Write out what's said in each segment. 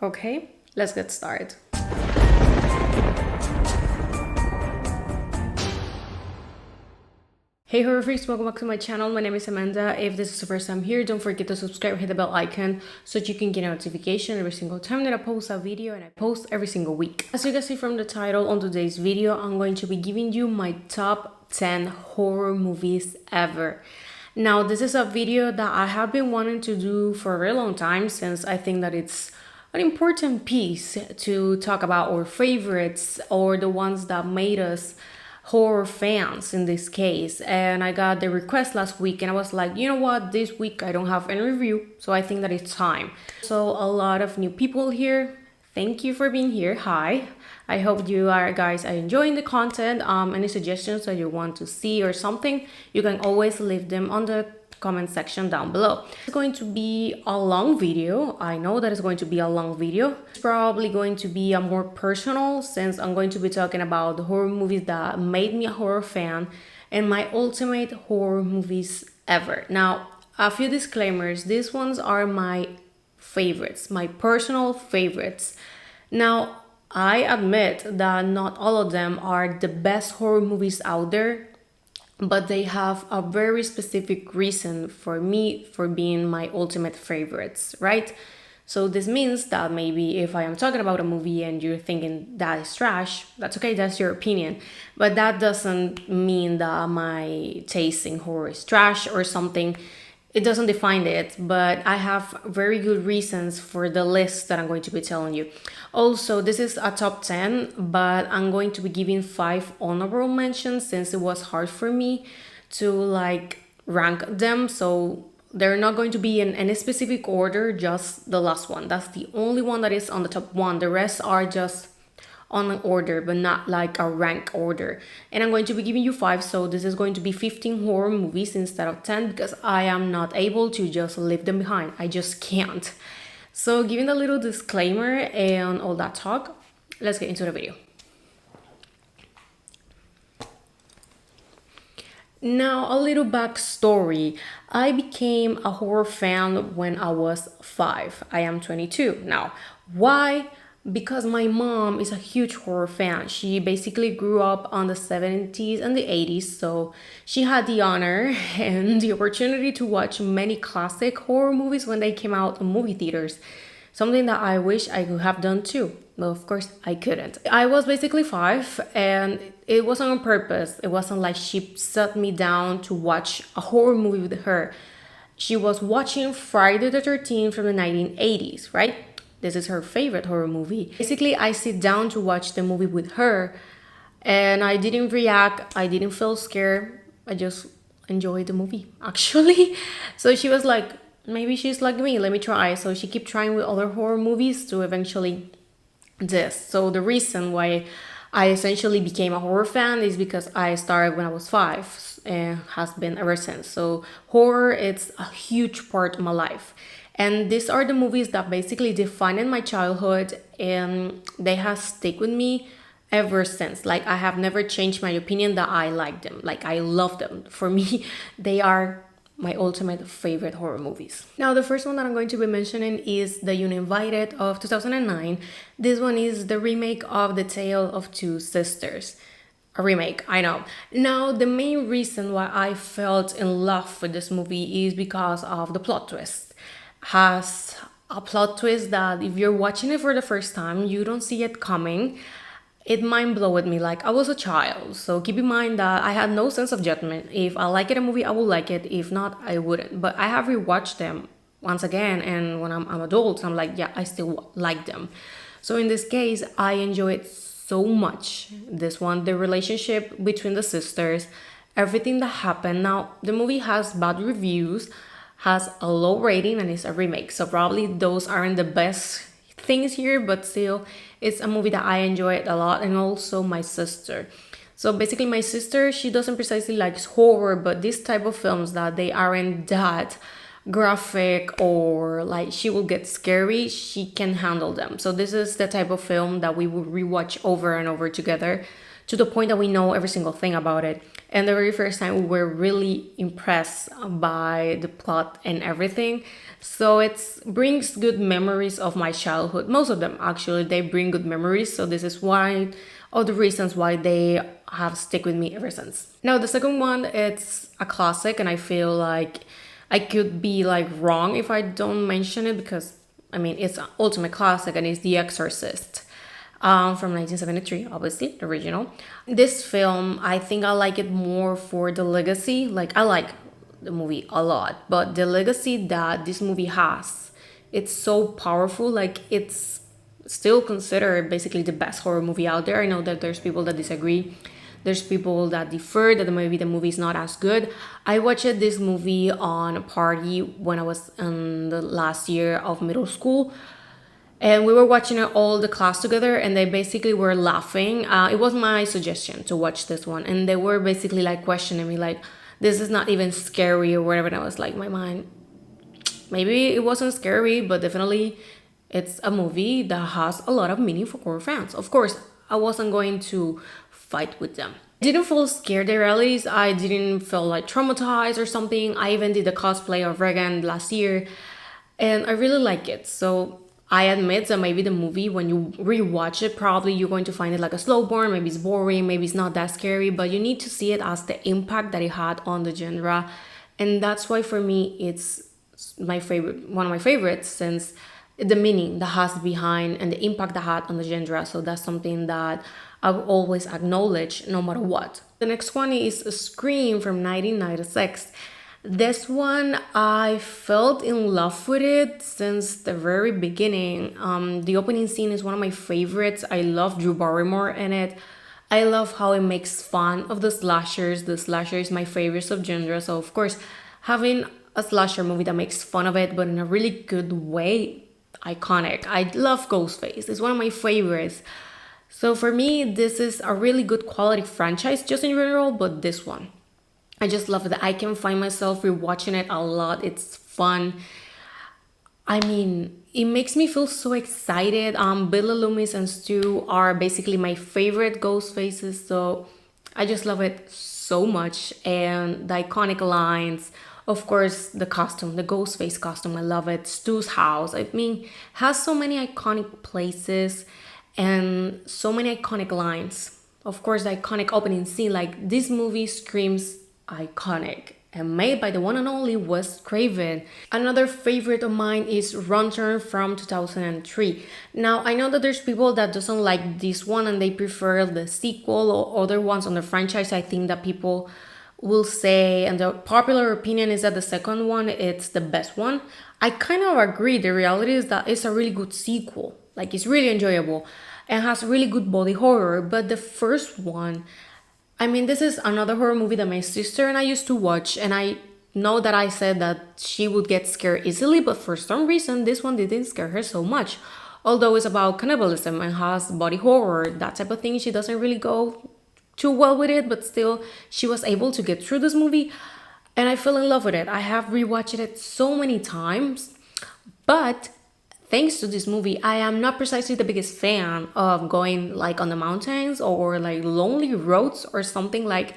Okay, let's get started. Hey horror freaks, welcome back to my channel. My name is Amanda. If this is the first time here, don't forget to subscribe, hit the bell icon so that you can get a notification every single time that I post a video, and I post every single week. As you can see from the title on today's video, I'm going to be giving you my top 10 horror movies ever. Now, this is a video that I have been wanting to do for a very long time, since I think that it's an important piece to talk about our favorites, or the ones that made us horror fans in this case. And I got the request last week and I was like, you know what, this week I don't have any review, so I think that it's time. So a lot of new people here, thank you for being here. Hi, I hope you guys are enjoying the content. Any suggestions that you want to see or something, you can always leave them on the comment section down below. It's going to be a long video. I know that it's going to be a long video. It's probably going to be a more personal, since I'm going to be talking about the horror movies that made me a horror fan and my ultimate horror movies ever. Now, a few disclaimers. These ones are my favorites, my personal favorites. Now, I admit that not all of them are the best horror movies out there, but they have a very specific reason for me for being my ultimate favorites, right? So this means that maybe if I am talking about a movie and you're thinking that is trash, that's okay, that's your opinion. But that doesn't mean that my taste in horror is trash or something. It doesn't define it, but I have very good reasons for the list that I'm going to be telling you. Also, this is a top 10, but I'm going to be giving 5 honorable mentions, since it was hard for me to rank them. So they're not going to be in any specific order, just the last one. That's the only one that is on the top 1. The rest are just on an order, but not like a rank order. And I'm going to be giving you 5, so this is going to be 15 horror movies instead of 10, because I am not able to just leave them behind. I just can't. So giving a little disclaimer and all that talk, let's get into the video. Now, a little backstory. I became a horror fan when I was 5. I am 22 now. Why? Because my mom is a huge horror fan. She basically grew up on the 70s and the 80s, so she had the honor and the opportunity to watch many classic horror movies when they came out in movie theaters. Something that I wish I could have done too. But of course, I couldn't. I was basically 5, and it wasn't on purpose. It wasn't like she sat me down to watch a horror movie with her. She was watching Friday the 13th from the 1980s, right? This is her favorite horror movie. Basically, I sit down to watch the movie with her, and I didn't react. I didn't feel scared. I just enjoyed the movie, actually. So she was like, maybe she's like me, let me try. So she kept trying with other horror movies to eventually this. So the reason why I essentially became a horror fan is because I started when I was 5 and has been ever since. So horror, it's a huge part of my life. And these are the movies that basically defined my childhood, and they have stuck with me ever since. Like, I have never changed my opinion that I like them. Like, I love them. For me, they are my ultimate favorite horror movies. Now, the first one that I'm going to be mentioning is The Uninvited of 2009. This one is the remake of The Tale of Two Sisters. A remake, I know. Now, the main reason why I felt in love with this movie is because of the plot twist. Has a plot twist that if you're watching it for the first time, you don't see it coming. It mind-blowed me. Like, I was a child, so keep in mind that I had no sense of judgment. If I like it a movie, I will like it. If not, I wouldn't. But I have rewatched them once again, and when I'm adult, I'm like, yeah, I still like them. So in this case, I enjoy it so much. This one, the relationship between the sisters, everything that happened. Now, the movie has bad reviews, has a low rating, and it's a remake, so probably those aren't the best things here, but still, it's a movie that I enjoyed a lot. And also my sister. So basically, my sister, she doesn't precisely like horror, but this type of films that they aren't that graphic or like she will get scary, she can handle them. So this is the type of film that we will rewatch over and over together to the point that we know every single thing about it. And the very first time we were really impressed by the plot and everything. So it brings good memories of my childhood. Most of them actually, they bring good memories. So this is why, all the reasons why they have stick with me ever since. Now the second one, it's a classic, and I feel like I could be like wrong if I don't mention it, because I mean it's an ultimate classic, and it's The Exorcist. From 1973, obviously, the original. This film, I think I like it more for the legacy. Like, I like the movie a lot, but the legacy that this movie has, it's so powerful. Like, it's still considered basically the best horror movie out there. I know that there's people that disagree. There's people that defer that maybe the movie is not as good. I watched this movie on a party when I was in the last year of middle school, and we were watching it all the class together, and they basically were laughing. It was my suggestion to watch this one, and they were basically like questioning me, like, this is not even scary or whatever. And I was like, my mind, maybe it wasn't scary, but definitely it's a movie that has a lot of meaning for horror fans. Of course, I wasn't going to fight with them. I didn't feel scared, the realities. I didn't feel like traumatized or something. I even did the cosplay of Regan last year, and I really like it. So I admit that maybe the movie, when you rewatch it, probably you're going to find it like a slow burn. Maybe it's boring, maybe it's not that scary, but you need to see it as the impact that it had on the genre. And that's why for me, it's my favorite, one of my favorites, since the meaning that has behind and the impact that had on the genre. So that's something that I will always acknowledge no matter what. The next one is Scream from 1996. This one, I felt in love with it since the very beginning. The opening scene is one of my favorites. I love Drew Barrymore in it. I love how it makes fun of the slashers. The slasher is my favorite subgenre. So of course, having a slasher movie that makes fun of it, but in a really good way, iconic. I love Ghostface. It's one of my favorites. So for me, this is a really good quality franchise just in general, but this one, I just love it. I can find myself rewatching it a lot. It's fun. I mean, it makes me feel so excited. Billy Loomis and Stu are basically my favorite ghost faces, so I just love it so much. And the iconic lines, of course, the costume, the ghost face costume, I love it. Stu's house, I mean, has so many iconic places and so many iconic lines. Of course, the iconic opening scene, like this movie screams iconic, and made by the one and only Wes Craven. Another favorite of mine is Runturn from 2003. Now, I know that there's people that doesn't like this one and they prefer the sequel or other ones on the franchise. I think that people will say, and the popular opinion is that the second one, it's the best one. I kind of agree. The reality is that it's a really good sequel. Like, it's really enjoyable and has really good body horror. But the first one, I mean, this is another horror movie that my sister and I used to watch, and I know that I said that she would get scared easily, but for some reason, this one didn't scare her so much. Although it's about cannibalism and has body horror, that type of thing, she doesn't really go too well with it, but still, she was able to get through this movie, and I fell in love with it. I have rewatched it so many times, but thanks to this movie, I am not precisely the biggest fan of going like on the mountains or like lonely roads or something. Like,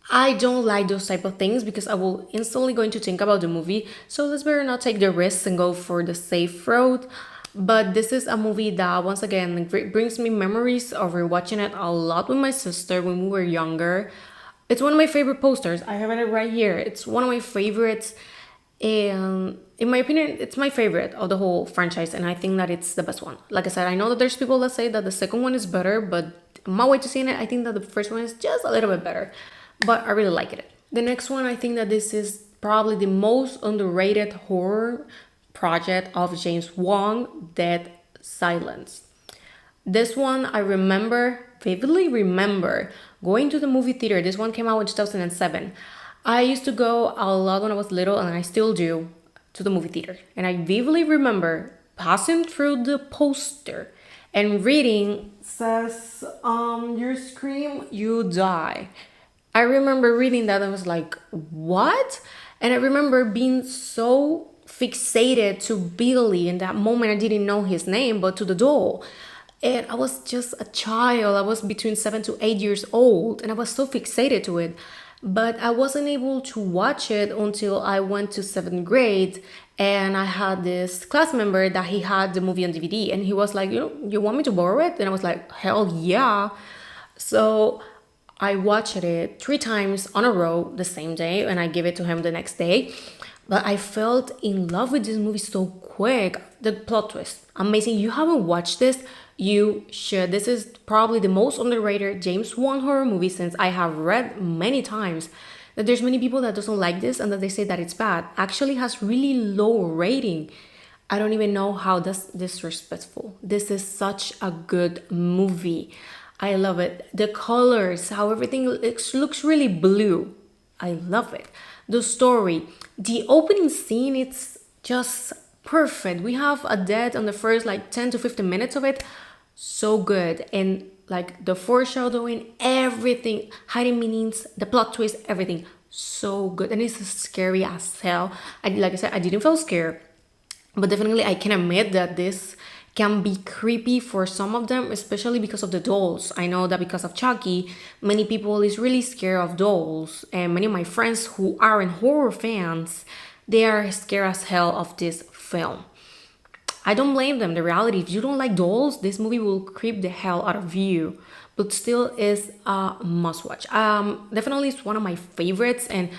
I don't like those type of things because I will instantly going to think about the movie. So let's better not take the risks and go for the safe road. But this is a movie that once again brings me memories of rewatching it a lot with my sister when we were younger. It's one of my favorite posters. I have it right here. It's one of my favorites. And in my opinion, it's my favorite of the whole franchise, and I think that it's the best one. Like I said, I know that there's people that say that the second one is better, but my way to seeing it, I think that the first one is just a little bit better, but I really like it. The next one, I think that this is probably the most underrated horror project of James Wan, Dead Silence. This one, I vividly remember going to the movie theater. This one came out in 2007. I used to go a lot when I was little, and I still do, to the movie theater. And I vividly remember passing through the poster and reading, says, you scream, you die. I remember reading that and I was like, what? And I remember being so fixated to Billy in that moment. I didn't know his name, but to the doll. And I was just a child. I was between 7 to 8 years old, and I was so fixated to it. But I wasn't able to watch it until I went to seventh grade, and I had this class member that he had the movie on DVD, and he was like, you want me to borrow it? And I was like, hell yeah. So I watched it 3 times on a row the same day, and I gave it to him the next day. But I felt in love with this movie so quick. The plot twist, amazing. You haven't watched this, you should. This is probably the most underrated James Wan horror movie, since I have read many times that there's many people that doesn't like this and that they say that it's bad. Actually has really low rating. I don't even know how that's disrespectful. This is such a good movie. I love it. The colors, how everything looks really blue. I love it. The story, the opening scene, it's just perfect. We have a death on the first like 10 to 15 minutes of it. So good. And like the foreshadowing, everything, hiding meanings, the plot twist, everything. So good. And it's scary as hell. Like I said, I didn't feel scared. But definitely, I can admit that this can be creepy for some of them, especially because of the dolls. I know that because of Chucky, many people is really scared of dolls, and many of my friends who aren't horror fans, they are scared as hell of this film. I don't blame them. The reality, if you don't like dolls, this movie will creep the hell out of you. But still is a must watch. Definitely it's one of my favorites, and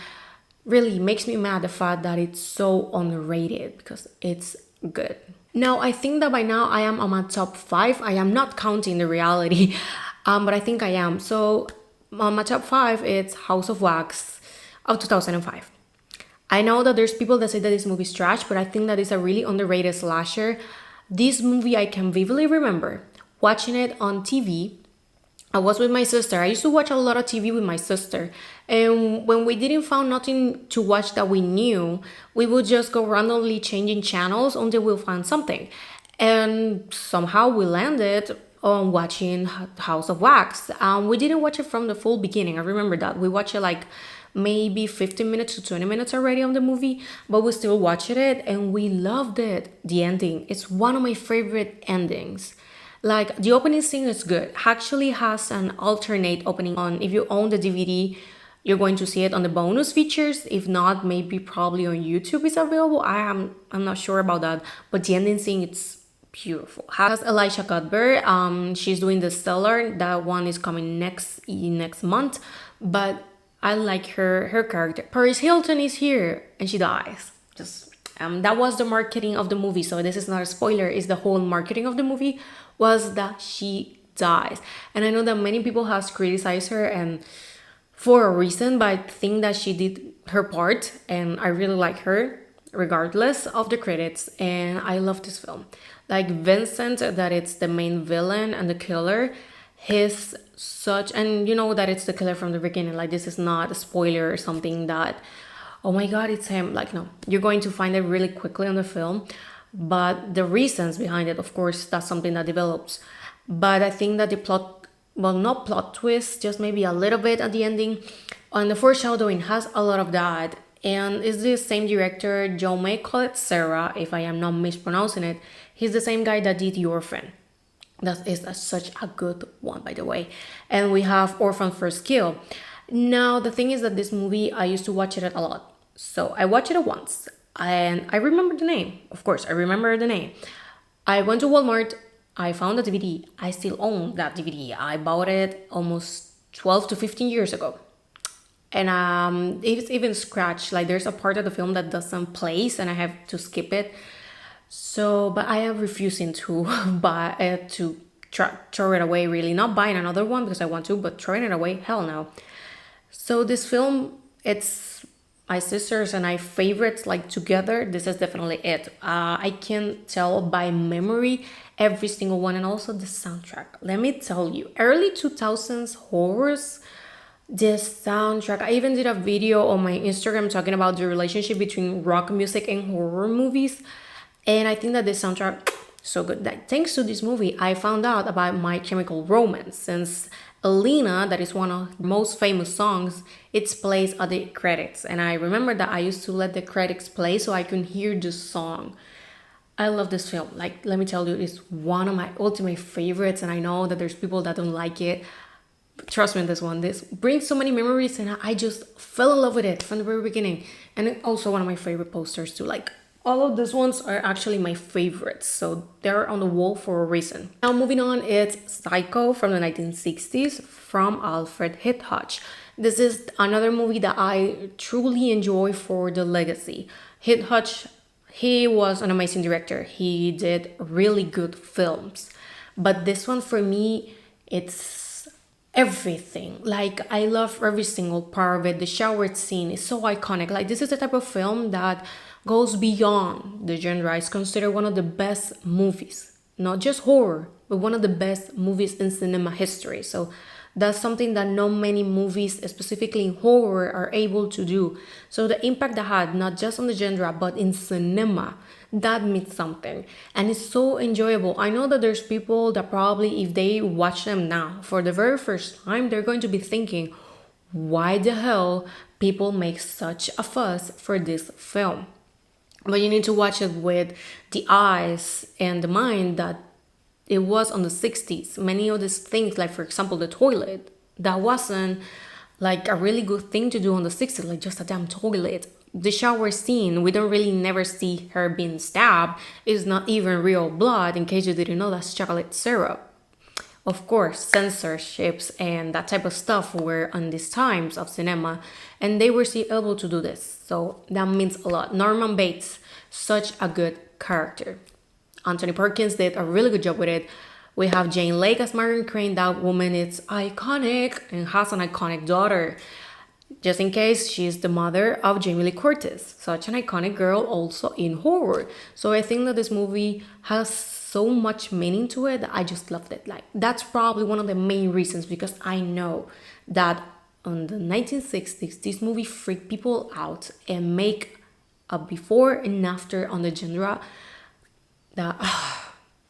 really makes me mad the fact that it's so underrated because it's good. Now I think that by now I am on my top five. I am not counting the reality, but I think I am. So on my top five, it's House of Wax of 2005. I know that there's people that say that this movie is trash, but I think that it's a really underrated slasher. This movie I can vividly remember watching it on TV. I was with my sister. I used to watch a lot of TV with my sister. And when we didn't find nothing to watch that we knew, we would just go randomly changing channels until we'll find something. And somehow we landed on watching House of Wax. We didn't watch it from the full beginning. I remember that. We watched it like maybe 15 minutes to 20 minutes already on the movie, but we still watched it and we loved it. The ending, it's one of my favorite endings. Like the opening scene is good. Actually has an alternate opening on. If you own the DVD, you're going to see it on the bonus features. If not, maybe probably on YouTube it's available. I'm not sure about that. But the ending scene, it's beautiful. Has Elisha Cuthbert. She's doing the Stellar. That one is coming next month. But I like her character. Paris Hilton is here and she dies. Just that was the marketing of the movie. So this is not a spoiler. It's the whole marketing of the movie was that she dies. And I know that many people has criticized her and for a reason, but I think that she did her part and I really like her regardless of the credits. And I love this film. Like Vincent, that it's the main villain and the killer, he's such, and you know that it's the killer from the beginning. Like this is not a spoiler or something that, oh my god, it's him. Like no, you're going to find it really quickly on the film. But the reasons behind it, of course, that's something that develops. But I think that the plot, well, not plot twist, just maybe a little bit at the ending. And the foreshadowing has a lot of that. And it's the same director, Joe may call it Sarah, if I am not mispronouncing it. He's the same guy that did The Orphan. That is such a good one, by the way. And we have Orphan First Kill. Now, the thing is that this movie, I used to watch it a lot. So I watched it once. And I remember the name. Of course, I remember the name. I went to Walmart. I found a DVD. I still own that DVD. I bought it almost 12 to 15 years ago. And it's even scratched. Like there's a part of the film that doesn't place and I have to skip it. So, but I am refusing to buy to throw it away, really. Not buying another one because I want to, but throwing it away, hell no. So this film, it's my sisters and I favorites like together. This is definitely it. I can tell by memory every single one, and also the soundtrack. Let me tell you, early 2000s horrors, this soundtrack. I even did a video on my Instagram talking about the relationship between rock music and horror movies. And I think that this soundtrack, so good. That thanks to this movie, I found out about My Chemical Romance, since Alina, that is one of the most famous songs, it's plays at the credits. And I remember that I used to let the credits play so I can hear the song. I love this film. Like, let me tell you, it's one of my ultimate favorites, and I know that there's people that don't like it. But trust me, this one, this brings so many memories, and I just fell in love with it from the very beginning. And it's also one of my favorite posters too. Like, all of these ones are actually my favorites, so they're on the wall for a reason. Now, moving on, it's Psycho from the 1960s from Alfred Hitchcock. This is another movie that I truly enjoy for the legacy. Hitchcock, he was an amazing director. He did really good films. But this one for me, it's everything. Like, I love every single part of it. The shower scene is so iconic. Like, this is the type of film that goes beyond the genre. It's considered one of the best movies, not just horror, but one of the best movies in cinema history. So that's something that not many movies, specifically in horror, are able to do. So the impact that had, not just on the genre, but in cinema, that means something. And it's so enjoyable. I know that there's people that probably, if they watch them now for the very first time, they're going to be thinking, why the hell people make such a fuss for this film? But you need to watch it with the eyes and the mind that it was on the 60s. Many of these things, like for example, the toilet, that wasn't like a really good thing to do on the 60s, like just a damn toilet. The shower scene, we don't really never see her being stabbed. It's not even real blood. In case you didn't know, that's chocolate syrup. Of course, censorships and that type of stuff were on these times of cinema, and they were still able to do this. So that means a lot. Norman Bates, such a good character. Anthony Perkins did a really good job with it. We have Jane Lake as Marion Crane. That woman is iconic and has an iconic daughter. Just in case, she's the mother of Jamie Lee Curtis, such an iconic girl also in horror. So I think that this movie has so much meaning to it that I just loved it. Like, that's probably one of the main reasons, because I know that on the 1960s, this movie freaked people out and make a before and after on the genre that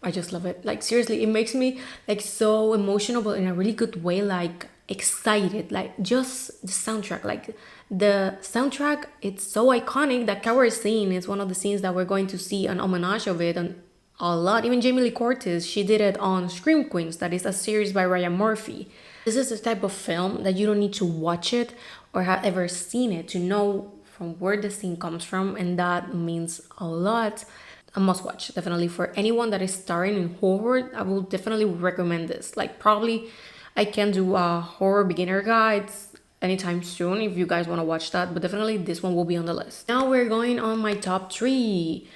I just love it. Like, seriously, it makes me like so emotional, but in a really good way, like excited. Like, just the soundtrack, like the soundtrack, it's so iconic. That cover scene is one of the scenes that we're going to see an homage of it and a lot. Even Jamie Lee Curtis, she did it on Scream Queens, that is a series by Ryan Murphy. This is the type of film that you don't need to watch it or have ever seen it to know from where the scene comes from, and that means a lot. A must watch, definitely, for anyone that is starting in horror. I will definitely recommend this. Like, probably I can do a horror beginner guides anytime soon if you guys want to watch that, but definitely this one will be on the list. Now we're going on my top three.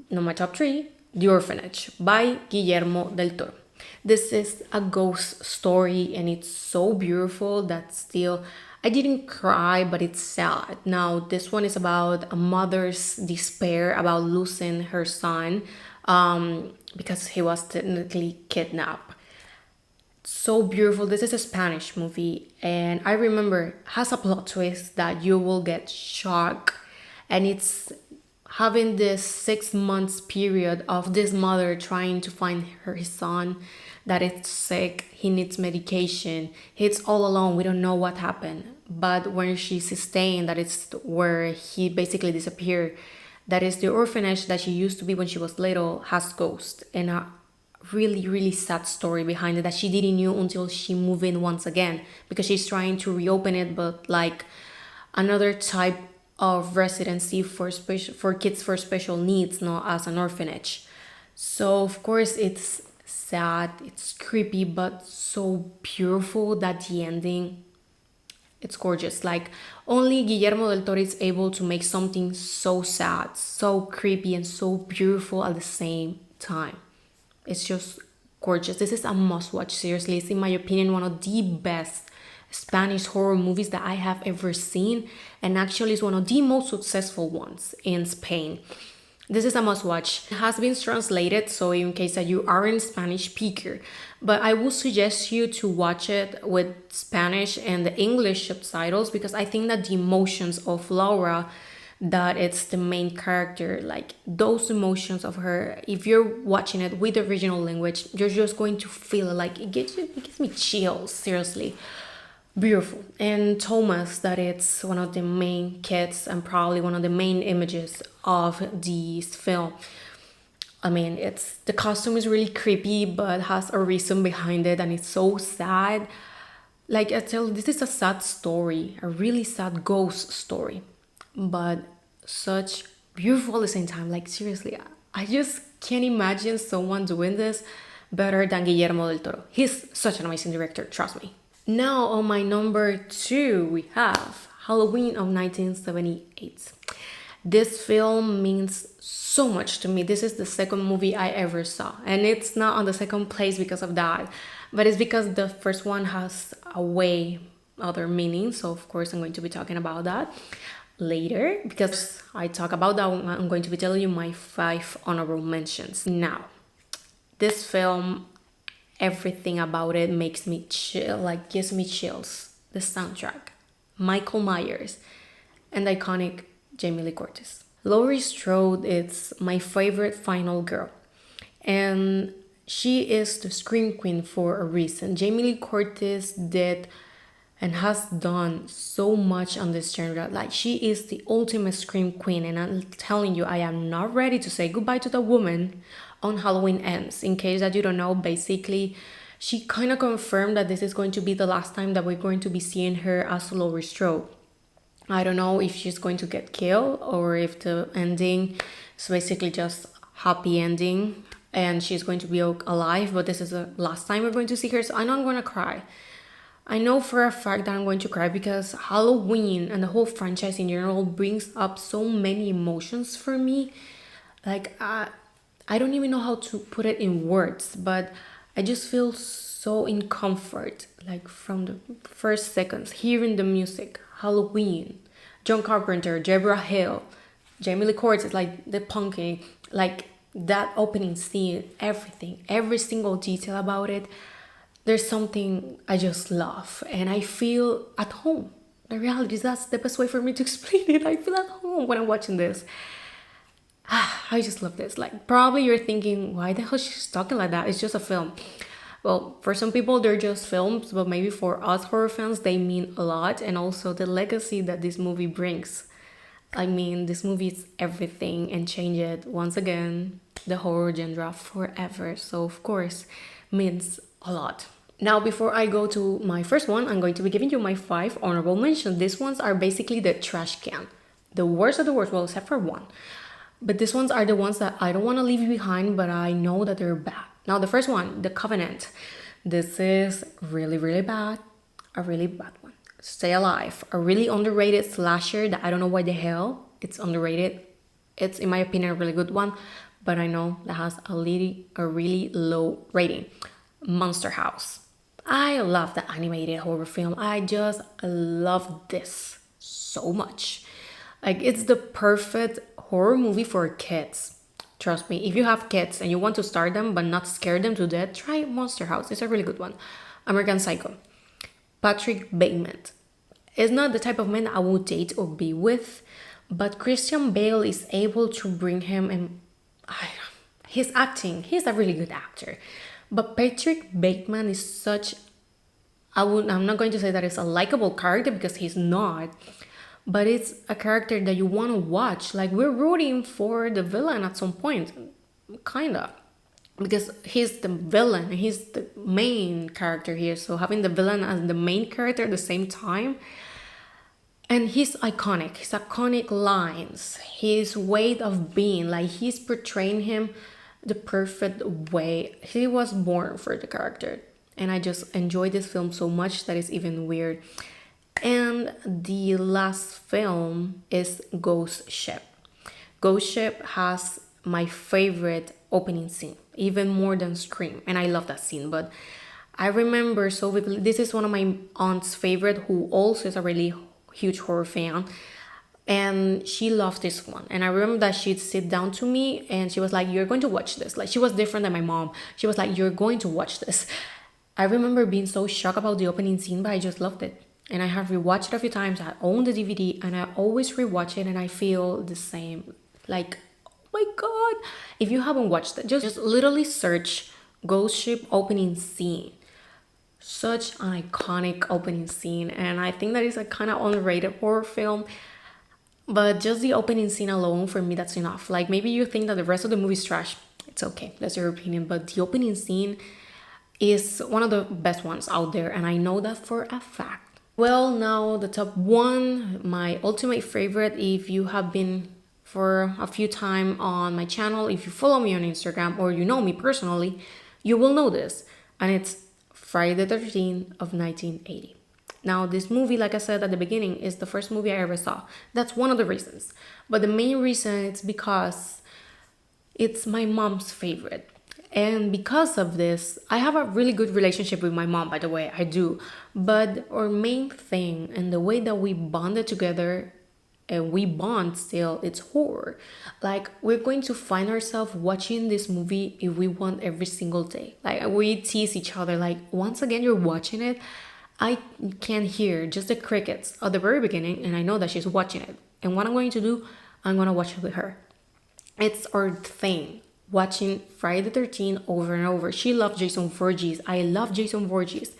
No, my top three, The Orphanage by Guillermo del Toro. This is a ghost story, and it's so beautiful that still I didn't cry, but it's sad. Now, this one is about a mother's despair about losing her son, because he was technically kidnapped. So beautiful. This is a Spanish movie, and I remember has a plot twist that you will get shocked, and it's having this 6 months period of this mother trying to find his son that is sick, he needs medication, he's all alone, we don't know what happened. But when she's staying, that is where he basically disappeared, that is the orphanage that she used to be when she was little, has ghosts, and a really really sad story behind it that she didn't know until she moved in once again, because she's trying to reopen it, but like another type of residency for kids for special needs, not as an orphanage. So of course it's sad, it's creepy, but so beautiful that the ending, it's gorgeous. Like, only Guillermo del Toro is able to make something so sad, so creepy, and so beautiful at the same time. It's just gorgeous. This is a must watch, seriously. It's, in my opinion, one of the best Spanish horror movies that I have ever seen, and actually is one of the most successful ones in Spain. This is a must watch. It has been translated, so in case that you aren't Spanish speaker, but I would suggest you to watch it with Spanish and the English subtitles, because I think that the emotions of Laura, that it's the main character, like those emotions of her, if you're watching it with the original language, you're just going to feel it. Like, it gives me chills, seriously. Beautiful. And Thomas, that it's one of the main kids and probably one of the main images of this film. I mean, it's the costume is really creepy, but has a reason behind it, and it's so sad. Like I tell you, this is a sad story, a really sad ghost story, but such beautiful at the same time. Like seriously, I just can't imagine someone doing this better than Guillermo del Toro. He's such an amazing director, trust me. Now on my number two, we have Halloween of 1978. This film means so much to me. This is the second movie I ever saw, and it's not on the second place because of that, but it's because the first one has a way other meaning. So of course I'm going to be talking about that later. Because I talk about that, I'm going to be telling you my 5 honorable mentions. Now, this film, everything about it makes me chill, like gives me chills. The soundtrack, Michael Myers, and the iconic Jamie Lee Curtis. Laurie Strode is my favorite final girl, and she is the scream queen for a reason. Jamie Lee Curtis did and has done so much on this genre. Like she is the ultimate scream queen, and I'm telling you, I am not ready to say goodbye to the woman on Halloween Ends. In case that you don't know, basically she kind of confirmed that this is going to be the last time that we're going to be seeing her as Laurie Strode. I don't know if she's going to get killed or if the ending is basically just happy ending and she's going to be alive, but this is the last time we're going to see her, so I'm not going to cry. I know for a fact that I'm going to cry because Halloween and the whole franchise in general brings up so many emotions for me. Like, I don't even know how to put it in words, but I just feel so in comfort, like from the first seconds, hearing the music, Halloween, John Carpenter, Deborah Hill, Jamie Lee Curtis, like the punking, like that opening scene, everything, every single detail about it. There's something I just love and I feel at home. The reality is that's the best way for me to explain it. I feel at home when I'm watching this. I just love this. Like probably you're thinking, why the hell she's talking like that? It's just a film. Well, for some people they're just films, but maybe for us horror fans they mean a lot, and also the legacy that this movie brings. I mean, this movie is everything and changed once again the horror genre forever. So of course means a lot. Now, before I go to my first one, I'm going to be giving you my 5 honorable mentions. These ones are basically the trash can. The worst of the worst, well, except for one. But these ones are the ones that I don't want to leave behind, but I know that they're bad. Now, the first one, The Covenant. This is really, really bad. A really bad one. Stay Alive. A really underrated slasher that I don't know why the hell it's underrated. It's, in my opinion, a really good one, but I know that has a really low rating. Monster House. I love the animated horror film. I just love this so much. Like, it's the perfect horror movie for kids. Trust me, if you have kids and you want to start them but not scare them to death, try Monster House. It's a really good one. American Psycho. Patrick Bateman. Is not the type of man I would date or be with, but Christian Bale is able to bring him, and his acting, he's a really good actor. But Patrick Bateman is such, I'm not going to say that it's a likable character because he's not, but it's a character that you want to watch. Like, we're rooting for the villain at some point, kinda, because he's the villain, he's the main character here. So having the villain as the main character at the same time, and he's iconic, his iconic lines, his way of being, like he's portraying him the perfect way. He was born for the character, and I just enjoy this film so much that it's even weird. And the last film is Ghost Ship. Ghost Ship has my favorite opening scene, even more than Scream, and I love that scene. But I remember so vividly, this is one of my aunt's favorite, who also is a really huge horror fan, and she loved this one. And I remember that she'd sit down to me and she was like, you're going to watch this. Like, she was different than my mom. She was like, you're going to watch this. I remember being so shocked about the opening scene, but I just loved it. And I have rewatched it a few times. I own the DVD and I always rewatch it and I feel the same. Like, oh my God. If you haven't watched it, just literally search Ghost Ship opening scene. Such an iconic opening scene. And I think that is a kind of underrated horror film. But just the opening scene alone, for me, that's enough. Like, maybe you think that the rest of the movie is trash. It's okay, that's your opinion, but the opening scene is one of the best ones out there, and I know that for a fact. Well, now the top one, my ultimate favorite. If you have been for a few time on my channel, if you follow me on Instagram or you know me personally, you will know this, and it's Friday the 13th of 1980. Now, this movie, like I said at the beginning, is the first movie I ever saw. That's one of the reasons. But the main reason is because it's my mom's favorite. And because of this, I have a really good relationship with my mom, by the way, I do. But our main thing and the way that we bonded together and we bond still, it's horror. Like, we're going to find ourselves watching this movie if we want every single day. Like, we tease each other, like, once again, you're watching it. I can hear just the crickets at the very beginning, and I know that she's watching it. And what I'm going to do, I'm going to watch it with her. It's our thing, watching Friday the 13th over and over. She loves Jason Voorhees. I love Jason Voorhees.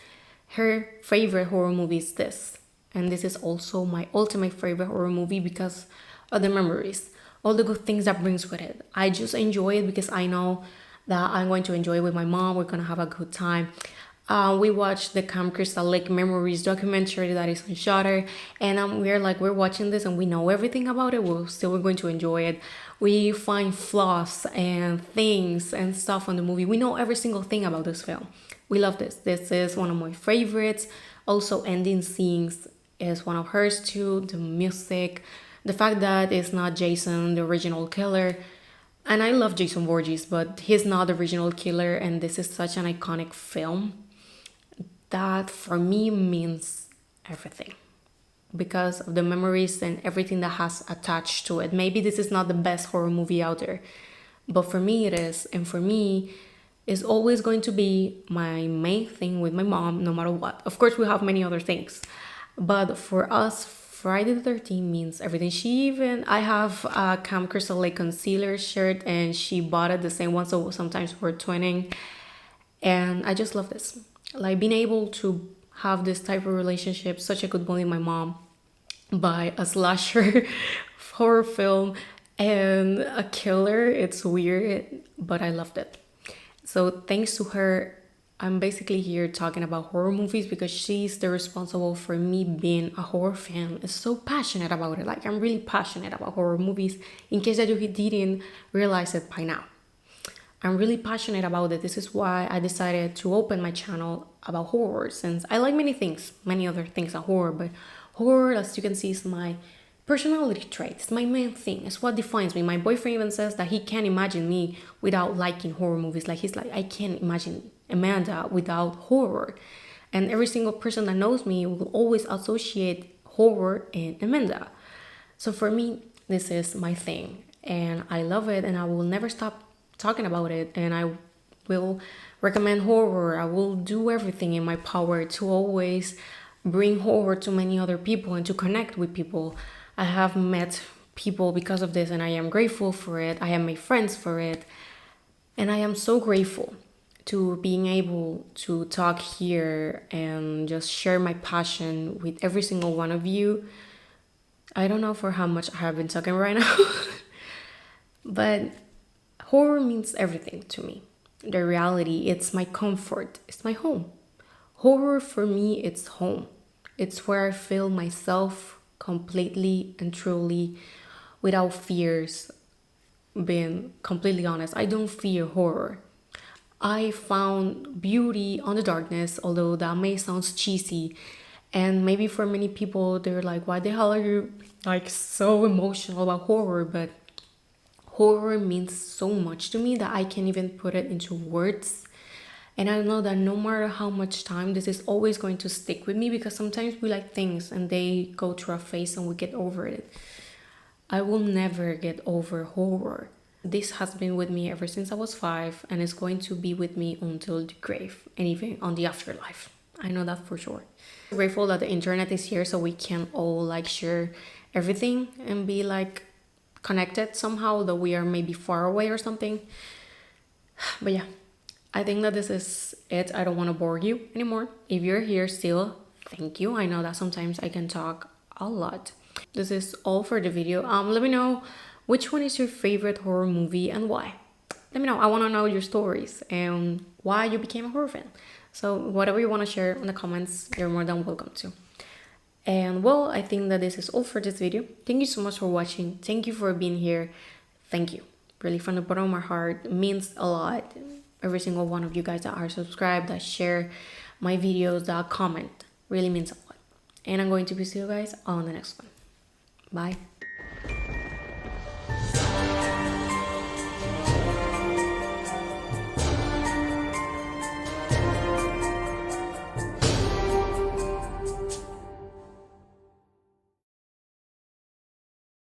Her favorite horror movie is this. And this is also my ultimate favorite horror movie because of the memories, all the good things that brings with it. I just enjoy it because I know that I'm going to enjoy it with my mom. We're going to have a good time. We watched the Camp Crystal Lake Memories documentary that is on Shutter, and we're watching this and we know everything about it. We're going to enjoy it. We find flaws and things and stuff on the movie. We know every single thing about this film. We love this. This is one of my favorites. Also, ending scenes is one of hers too. The music, the fact that it's not Jason, the original killer. And I love Jason Voorhees, but he's not the original killer, and this is such an iconic film that for me means everything because of the memories and everything that has attached to it. Maybe this is not the best horror movie out there, but for me it is. And for me, it's always going to be my main thing with my mom, no matter what. Of course, we have many other things, but for us, Friday the 13th means everything. I have a Camp Crystal Lake concealer shirt, and she bought it, the same one, so sometimes we're twinning. And I just love this. Like, being able to have this type of relationship, such a good bond with my mom, by a slasher horror film and a killer. It's weird, but I loved it. So thanks to her, I'm basically here talking about horror movies because she's the responsible for me being a horror fan. I'm so passionate about it. Like, I'm really passionate about horror movies, in case that you didn't realize it by now. I'm really passionate about it. This is why I decided to open my channel about horror, since I like many things, many other things are horror, but horror, as you can see, is my personality trait. It's my main thing. It's what defines me. My boyfriend even says that he can't imagine me without liking horror movies. Like, he's like, I can't imagine Amanda without horror. And every single person that knows me will always associate horror and Amanda. So for me, this is my thing, and I love it, and I will never stop talking about it. And I will recommend horror. I will do everything in my power to always bring horror to many other people and to connect with people. I have met people because of this, and I am grateful for it. I have made friends for it, and I am so grateful to being able to talk here and just share my passion with every single one of you. I don't know for how much I have been talking right now, but horror means everything to me. The reality, it's my comfort, it's my home. Horror for me, it's home. It's where I feel myself completely and truly, without fears. Being completely honest, I don't fear horror. I found beauty on the darkness, although that may sound cheesy. And maybe for many people, they're like, why the hell are you like so emotional about horror? But horror means so much to me that I can't even put it into words. And I know that no matter how much time, this is always going to stick with me, because sometimes we like things and they go through our face and we get over it. I will never get over horror. This has been with me ever since I was 5, and it's going to be with me until the grave and even on the afterlife. I know that for sure. I'm grateful that the internet is here so we can all like share everything and be like connected somehow, though we are maybe far away or something. But yeah, I think that this is it. I don't want to bore you anymore. If you're here still, thank you. I know that sometimes I can talk a lot. This is all for the video. Let me know which one is your favorite horror movie and why. let me know. I want to know your stories and why you became a horror fan. So whatever you want to share in the comments, you're more than welcome to. And well, I think that this is all for this video. Thank you so much for watching. Thank you for being here. Thank you. Really, from the bottom of my heart, it means a lot. Every single one of you guys that are subscribed, that share my videos, that comment, really means a lot. And I'm going to be seeing you guys on the next one. Bye.